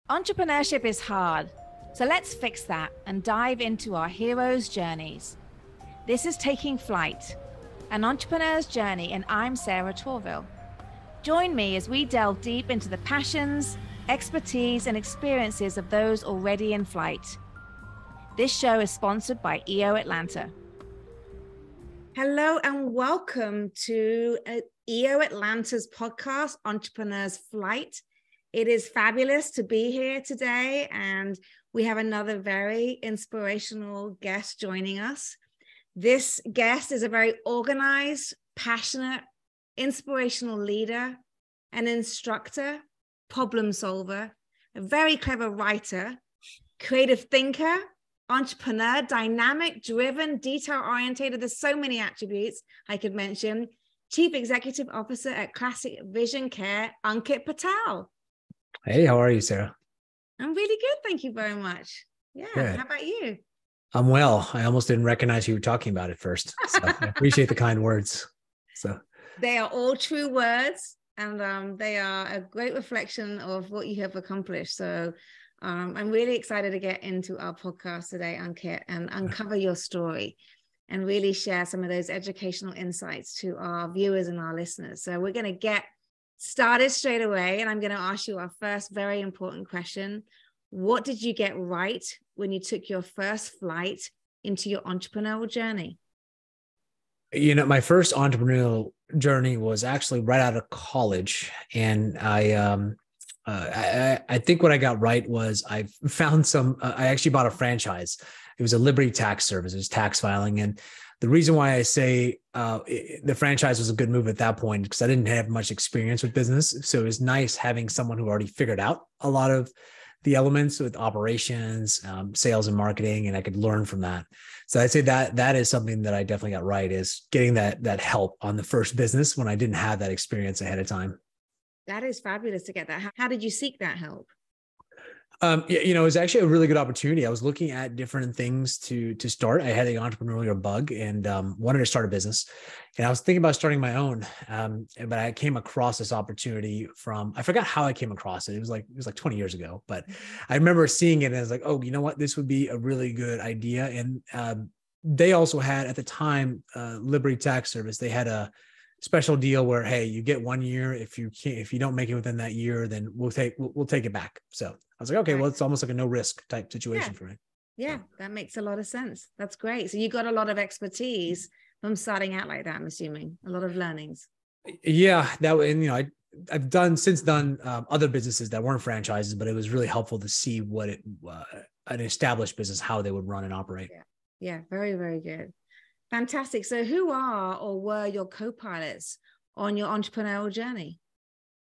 Entrepreneurship is hard, so let's fix that and dive into our heroes' journeys. This is Taking Flight, an entrepreneur's journey, and I'm Sarah Torville. Join me as we delve deep into the passions, expertise, and experiences of those already in flight. This show is sponsored by EO Atlanta. Hello and welcome to EO Atlanta's podcast, Entrepreneur's Flight. It is fabulous to be here today, and we have another very inspirational guest joining us. This guest is a very organized, passionate, inspirational leader, an instructor, problem solver, a very clever writer, creative thinker, entrepreneur, dynamic, driven, detail-oriented. There's so many attributes I could mention. Chief Executive Officer at Classic Vision Care, Ankit Patel. Hey, how are you, Sarah? I'm really good. Thank you very much. Yeah. Good. How about you? I'm well. I almost didn't recognize who you were talking about at first. So I appreciate the kind words. So they are all true words, and they are a great reflection of what you have accomplished. So I'm really excited to get into our podcast today, Ankit, and uncover your story and really share some of those educational insights to our viewers and our listeners. So we're going to get started straight away, and I'm going to ask you our first very important question. What did you get right when you took your first flight into your entrepreneurial journey? You know, my first entrepreneurial journey was actually right out of college, and I think what I got right was I found I actually bought a franchise. It was a Liberty tax service. It was tax filing, and the reason why I say the franchise was a good move at that point, because I didn't have much experience with business. So it was nice having someone who already figured out a lot of the elements with operations, sales and marketing, and I could learn from that. So I'd say that is something that I definitely got right, is getting that help on the first business when I didn't have that experience ahead of time. That is fabulous to get that. How did you seek that help? It was actually a really good opportunity. I was looking at different things to start. I had the entrepreneurial bug and wanted to start a business. And I was thinking about starting my own. But I came across this opportunity I forgot how I came across it. It was like 20 years ago, but I remember seeing it and I was like, oh, you know what? This would be a really good idea. And they also had at the time, Liberty Tax Service, they had a special deal where, hey, you get 1 year. If you don't make it within that year, then we'll take it back. So I was like, okay, well, it's almost like a no risk type situation for me. Yeah, that makes a lot of sense. That's great. So you got a lot of expertise from starting out like that, I'm assuming, a lot of learnings. Yeah, I've done other businesses that weren't franchises, but it was really helpful to see what an established business, how they would run and operate. Yeah, very, very good. Fantastic. So who are or were your co-pilots on your entrepreneurial journey?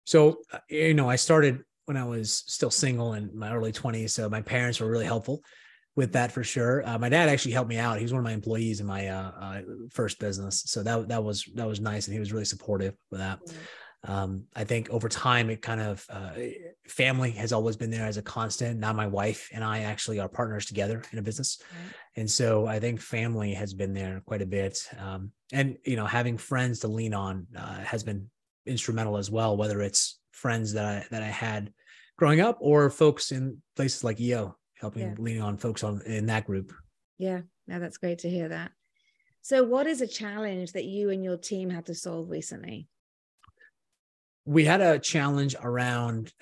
So, I started when I was still single in my early 20s. So my parents were really helpful with that for sure. My dad actually helped me out. He was one of my employees in my first business. So that was nice. And he was really supportive with that. I think over time, it kind of family has always been there as a constant. Now my wife and I actually are partners together in a business. Right. And so I think family has been there quite a bit. And, having friends to lean on has been instrumental as well, whether it's friends that I had growing up or folks in places like EO, helping lean on folks in that group. Yeah, no, that's great to hear that. So what is a challenge that you and your team had to solve recently? We had a challenge around,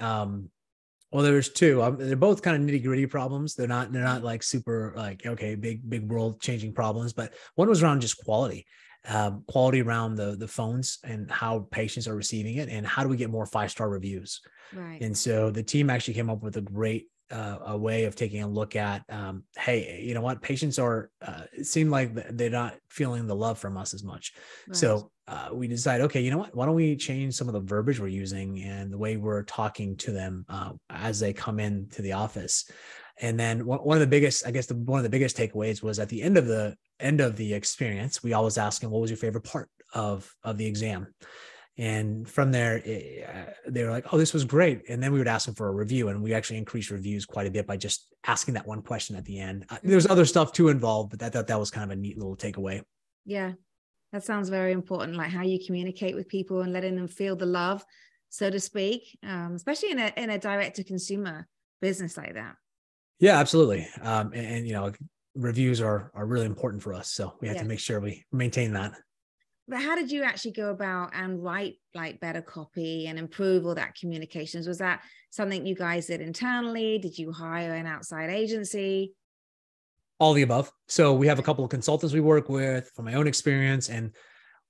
there's two. They're both kind of nitty gritty problems. They're not like super like, okay, big world changing problems, but one was around just quality around the phones and how patients are receiving it, and how do we get more 5-star reviews. Right. And so the team actually came up with a great a way of taking a look at, hey, you know what, patients it seemed like they're not feeling the love from us as much. Right. So we decided, okay, you know what, why don't we change some of the verbiage we're using and the way we're talking to them as they come into the office. And then one of the biggest takeaways was at the end of the experience, we always ask them, what was your favorite part of the exam? And from there, they were like, oh, this was great. And then we would ask them for a review, and we actually increased reviews quite a bit by just asking that one question at the end. There's other stuff too involved, but I thought that was kind of a neat little takeaway. Yeah, that sounds very important, like how you communicate with people and letting them feel the love, so to speak, especially in a direct to consumer business like that. Yeah, absolutely. And you know, reviews are really important for us. So we have to make sure we maintain that. But how did you actually go about and write like better copy and improve all that communications? Was that something you guys did internally? Did you hire an outside agency? All the above. So we have a couple of consultants we work with from my own experience, and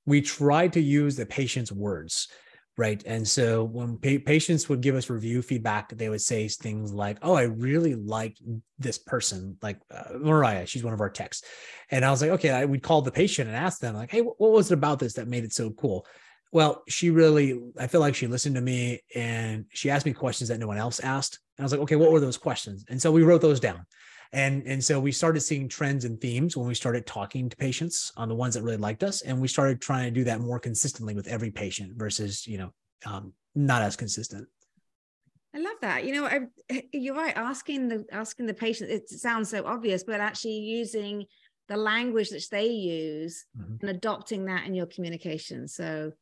we try to use the patient's words, right? And so when patients would give us review feedback, they would say things like, "Oh, I really liked this person, like Mariah. She's one of our techs." And I was like, "Okay." We'd call the patient and ask them, like, "Hey, what was it about this that made it so cool?" Well, I feel like she listened to me and she asked me questions that no one else asked. And I was like, "Okay, what were those questions?" And so we wrote those down. And so we started seeing trends and themes when we started talking to patients on the ones that really liked us. And we started trying to do that more consistently with every patient versus, not as consistent. I love that. You're right. Asking the patient, it sounds so obvious, but actually using the language that they use and adopting that in your communication. So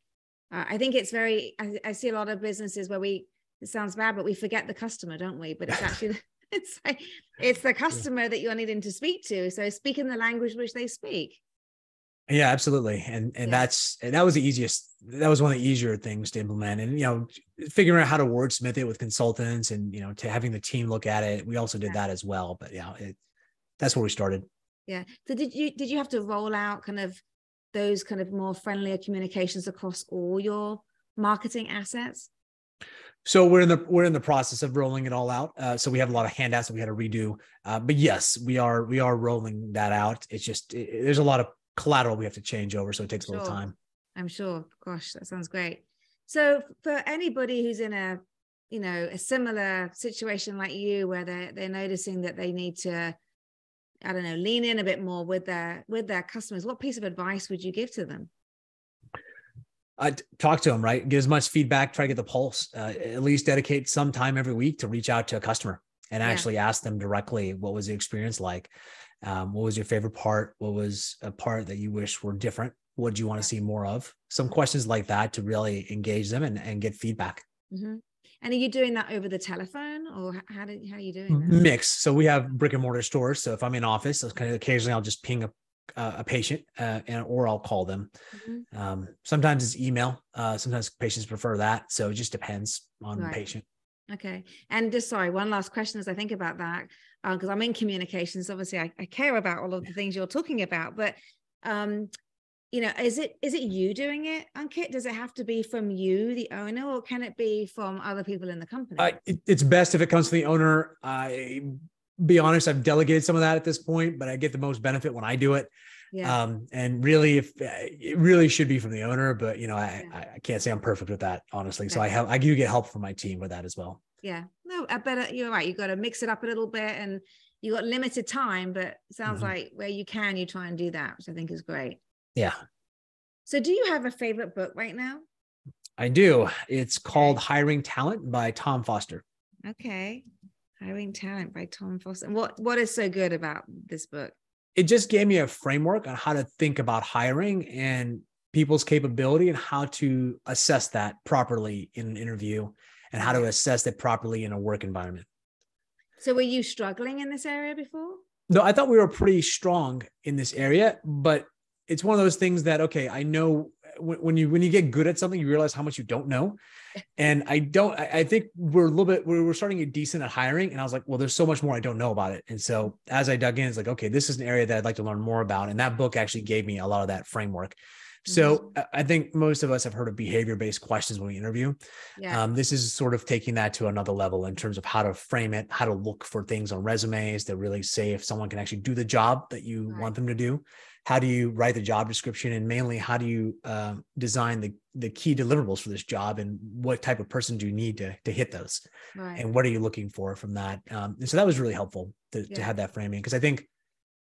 I think it's I see a lot of businesses where it sounds bad, but we forget the customer, don't we? But it's actually, it's the customer that you're needing to speak to. So speak in the language which they speak. Yeah, absolutely. And that was that was one of the easier things to implement. And, figuring out how to wordsmith it with consultants and, to having the team look at it. We also did that as well, but that's where we started. Yeah. So did you have to roll out kind of those kind of more friendlier communications across all your marketing assets? So we're in the process of rolling it all out. So we have a lot of handouts that we had to redo. But yes, we are rolling that out. It's just there's a lot of collateral we have to change over, so it takes a little time. I'm sure. Gosh, that sounds great. So for anybody who's in a similar situation like you, where they're noticing that they need to, I don't know, lean in a bit more with their customers, what piece of advice would you give to them? I'd talk to them, right? Get as much feedback, try to get the pulse, at least dedicate some time every week to reach out to a customer and actually ask them directly, what was the experience like? What was your favorite part? What was a part that you wish were different? What do you want to see more of? Some questions like that to really engage them and get feedback. Mm-hmm. And are you doing that over the telephone, or how are you doing that? Mix. So we have brick and mortar stores. So if I'm in office, occasionally I'll just ping a patient or I'll call them. Mm-hmm. Sometimes it's email. Sometimes patients prefer that. So it just depends on the patient. Okay. And just one last question as I think about that, because I'm in communications. Obviously, I care about all of the things you're talking about, but is it you doing it, Ankit? Does it have to be from you, the owner, or can it be from other people in the company? It's best if it comes from the owner. Be honest, I've delegated some of that at this point, but I get the most benefit when I do it. Yeah. And really, if it really should be from the owner, but I can't say I'm perfect with that, honestly. So I do get help from my team with that as well. Yeah. No, I bet you're right. You got to mix it up a little bit, and you got limited time, but it sounds like where you can, you try and do that, which I think is great. Yeah. So do you have a favorite book right now? I do. It's called Hiring Talent by Tom Foster. Okay. Hiring Talent by Tom Foster. And what is so good about this book? It just gave me a framework on how to think about hiring and people's capability and how to assess that properly in an interview and how to assess it properly in a work environment. So were you struggling in this area before? No, I thought we were pretty strong in this area, but it's one of those things that, okay, I know when you get good at something, you realize how much you don't know. And I think we're starting to get decent at hiring. And I was like, well, there's so much more I don't know about it. And so as I dug in, it's like, okay, this is an area that I'd like to learn more about. And that book actually gave me a lot of that framework. So I think most of us have heard of behavior-based questions when we interview. Yeah. This is sort of taking that to another level in terms of how to frame it, how to look for things on resumes that really say if someone can actually do the job that you want them to do. How do you write the job description? And mainly, how do you design the key deliverables for this job? And what type of person do you need to hit those? Right. And what are you looking for from that? And so that was really helpful to have that framing. Because I think,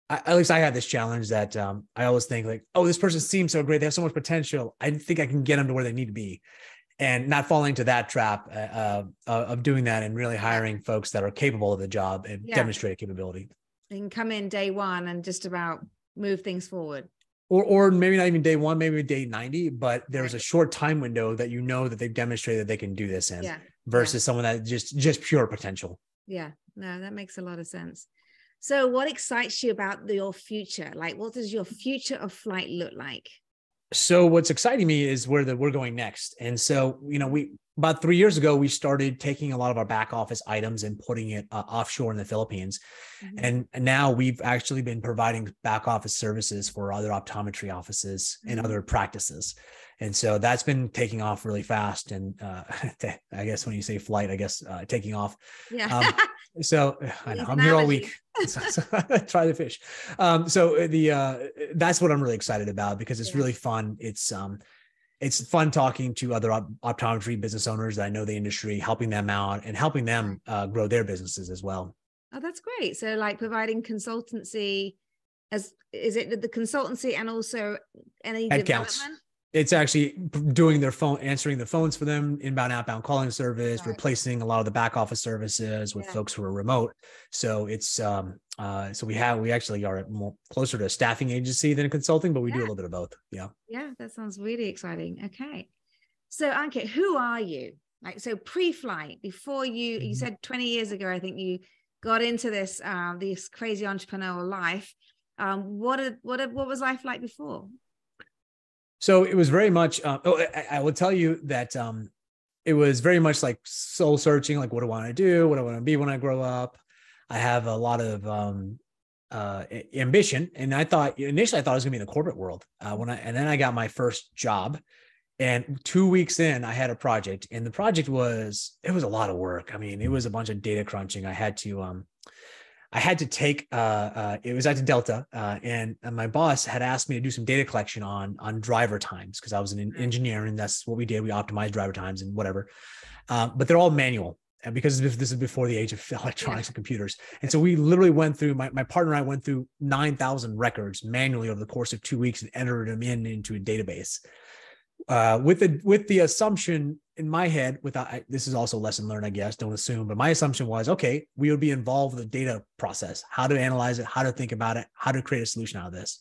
at least I had this challenge that I always think like, oh, this person seems so great. They have so much potential. I think I can get them to where they need to be. And not falling into that trap of doing that and really hiring folks that are capable of the job and demonstrate capability. They can come in day one and just about move things forward. Or maybe not even day one, maybe day 90, but there's a short time window that that they've demonstrated they can do this in versus someone that just pure potential. Yeah, no, that makes a lot of sense. So what excites you about your future? Like, what does your future of flight look like? So what's exciting me is where we're going next. And so, we about 3 years ago, we started taking a lot of our back office items and putting it offshore in the Philippines. And now we've actually been providing back office services for other optometry offices and other practices. And so that's been taking off really fast. And I guess when you say flight, I guess taking off. Yeah. So I know I'm here all week. So try the fish. So that's what I'm really excited about, because it's really fun. It's fun talking to other optometry business owners that I know the industry, helping them out and helping them grow their businesses as well. Oh, that's great. So like providing consultancy, is it the consultancy and also any development? It's actually doing their phone, answering the phones for them, inbound, outbound calling service, replacing a lot of the back office services with folks who are remote. So it's, so we actually are more closer to a staffing agency than a consulting, but we do a little bit of both. Yeah. Yeah. That sounds really exciting. Okay. So Ankit, who are you? Like, so pre-flight, before you said 20 years ago, I think you got into this crazy entrepreneurial life. What was life like before? So it was very much, I will tell you that it was very much like soul searching, like what do I want to do? What do I want to be when I grow up? I have a lot of ambition. And initially I thought I was going to be in the corporate world. And then I got my first job, and 2 weeks in, I had a project, and the project was a lot of work. I mean, it was a bunch of data crunching. I had to take, it was at Delta, and my boss had asked me to do some data collection on driver times, because I was an engineer and that's what we did. We optimized driver times and whatever. But they're all manual. And because this is before the age of electronics and computers. And so we literally went through, my partner and I went through 9,000 records manually over the course of 2 weeks and entered them into a database. With the assumption in my head, this is also a lesson learned, I guess, don't assume, but my assumption was, okay, we would be involved with the data process, how to analyze it, how to think about it, how to create a solution out of this.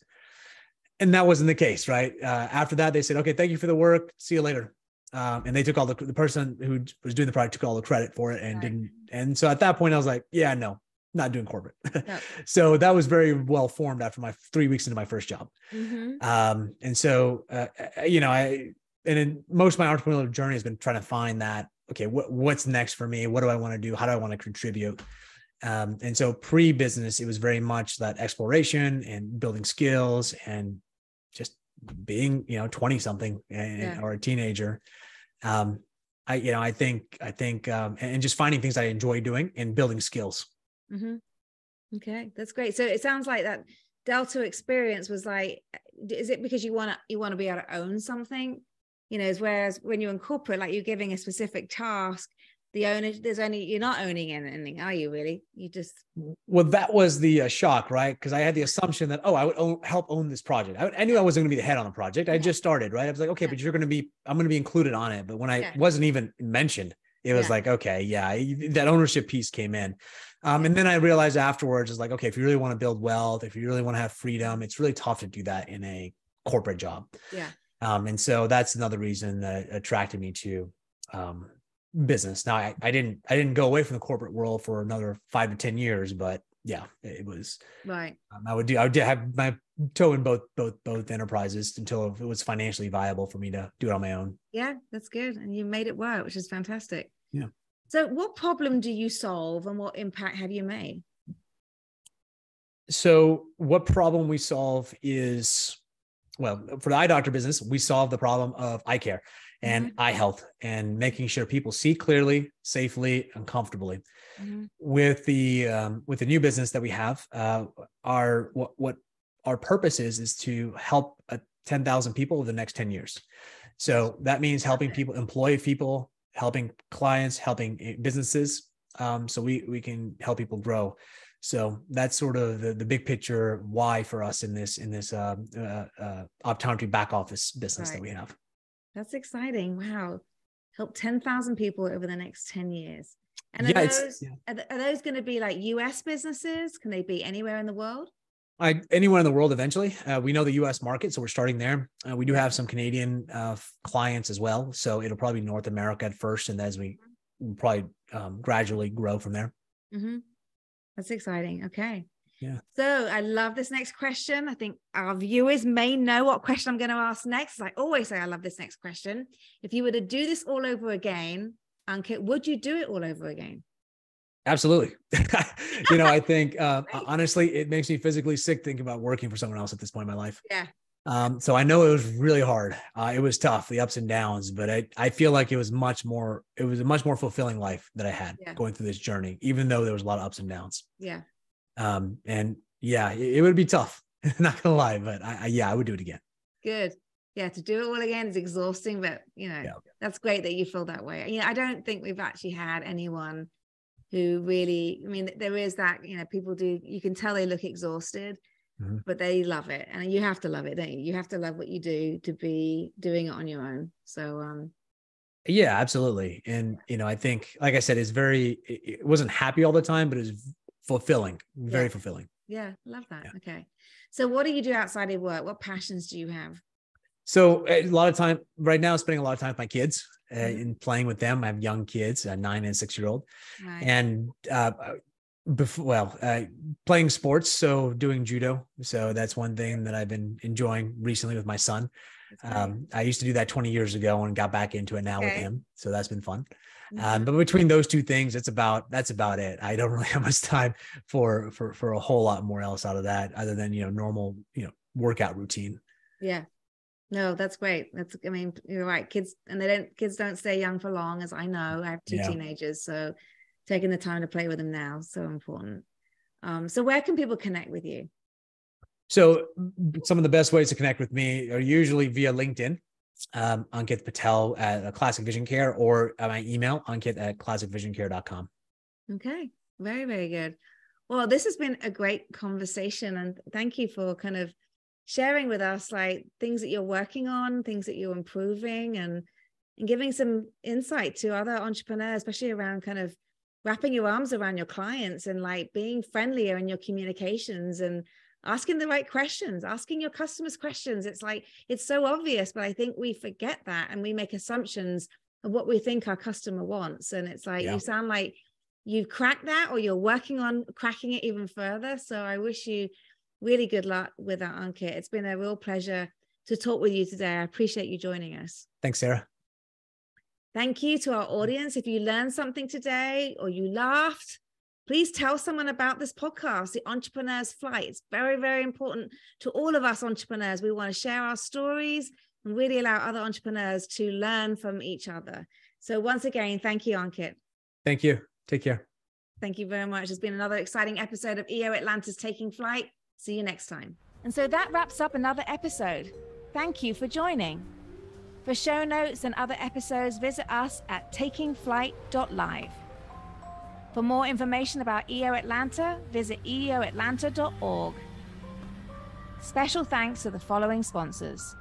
And that wasn't the case, right? After that, they said, okay, thank you for the work. See you later. And they took all the person who was doing the project took all the credit for it and didn't. And so at that point I was like, yeah, no, not doing corporate. No. So that was very well formed after my 3 weeks into my first job. And so, and in most of my entrepreneurial journey has been trying to find that, okay, what's next for me? What do I want to do? How do I want to contribute? And so pre-business, it was very much that exploration and building skills and just being, 20 something or a teenager. I think, and just finding things I enjoy doing and building skills. Okay, that's great. So it sounds like that Delta experience was like, is it because you want to be able to own something, whereas when you're in corporate, like you're giving a specific task, you're not owning anything, are you really? You just. Well, that was the shock, right? Because I had the assumption that, I would help own this project. I knew I wasn't going to be the head on the project. I just started, right? I was like, okay, but I'm going to be included on it. But when I wasn't even mentioned, it was like, okay, that ownership piece came in. And then I realized afterwards, it's like, okay, if you really want to build wealth, if you really want to have freedom, it's really tough to do that in a corporate job. Yeah. And so that's another reason that attracted me to business. Now I didn't go away from the corporate world for another 5 to 10 years, but it was right. I would have my toe in both enterprises until it was financially viable for me to do it on my own. Yeah, that's good. And you made it work, which is fantastic. Yeah. So what problem do you solve and what impact have you made? So what problem we solve is, well, for the eye doctor business, we solve the problem of eye care and eye health and making sure people see clearly, safely, and comfortably. With the new business that we have, what our purpose is to help 10,000 people over the next 10 years. So that means helping people, employ people, helping clients, helping businesses. So we can help people grow. So that's sort of the big picture why for us in this optometry back office business that we have. That's exciting. Wow. Help 10,000 people over the next 10 years. And are those going to be like US businesses? Can they be anywhere in the world? Anywhere in the world eventually. We know the US market, so we're starting there. We do have some Canadian clients as well. So it'll probably be North America at first, and as we probably gradually grow from there. Mm-hmm. That's exciting. Okay. Yeah. So I love this next question. I think our viewers may know what question I'm going to ask next. I always say I love this next question. If you were to do this all over again, Ankit, would you do it all over again? Absolutely. I think honestly, it makes me physically sick thinking about working for someone else at this point in my life. Yeah. So I know it was really hard. It was tough, the ups and downs, but I feel like it was a much more fulfilling life that I had going through this journey, even though there was a lot of ups and downs. Yeah. And yeah, it would be tough. Not gonna lie, but I would do it again. Good. Yeah. To do it all again is exhausting, but that's great that you feel that way. I don't think we've actually had anyone who really, there is that, people do, you can tell they look exhausted, but they love it. And you have to love it, don't you? You have to love what you do to be doing it on your own. So, yeah, absolutely. And, I think, like I said, it wasn't happy all the time, but it was fulfilling, very fulfilling. Yeah. Love that. Yeah. Okay. So what do you do outside of work? What passions do you have? So a lot of time right now, spending a lot of time with my kids and playing with them. I have young kids, a 9 and 6-year-old, and playing sports. So doing judo. So that's one thing that I've been enjoying recently with my son. I used to do that 20 years ago and got back into it now with him. So that's been fun. But between those two things, that's about it. I don't really have much time for a whole lot more else out of that, other than, normal, workout routine. Yeah. No, that's great. You're right. Kids don't stay young for long, as I know. I have 2 teenagers, so taking the time to play with them now is so important. So where can people connect with you? So some of the best ways to connect with me are usually via LinkedIn, Ankit Patel at Classic Vision Care, or my email, ankit@classicvisioncare.com. Okay. Very, very good. Well, this has been a great conversation, and thank you for kind of sharing with us like things that you're working on, things that you're improving, and giving some insight to other entrepreneurs, especially around kind of wrapping your arms around your clients and like being friendlier in your communications and asking the right questions, asking your customers questions. It's like, it's so obvious, but I think we forget that and we make assumptions of what we think our customer wants. And it's like, you sound like you've cracked that, or you're working on cracking it even further. So I wish you really good luck with that, Ankit. It's been a real pleasure to talk with you today. I appreciate you joining us. Thanks, Sarah. Thank you to our audience. If you learned something today or you laughed, please tell someone about this podcast, The Entrepreneur's Flight. It's very, very important to all of us entrepreneurs. We want to share our stories and really allow other entrepreneurs to learn from each other. So once again, thank you, Ankit. Thank you. Take care. Thank you very much. It's been another exciting episode of EO Atlanta's Taking Flight. See you next time. And so that wraps up another episode. Thank you for joining. For show notes and other episodes, visit us at takingflight.live. For more information about EO Atlanta, visit eoatlanta.org. Special thanks to the following sponsors: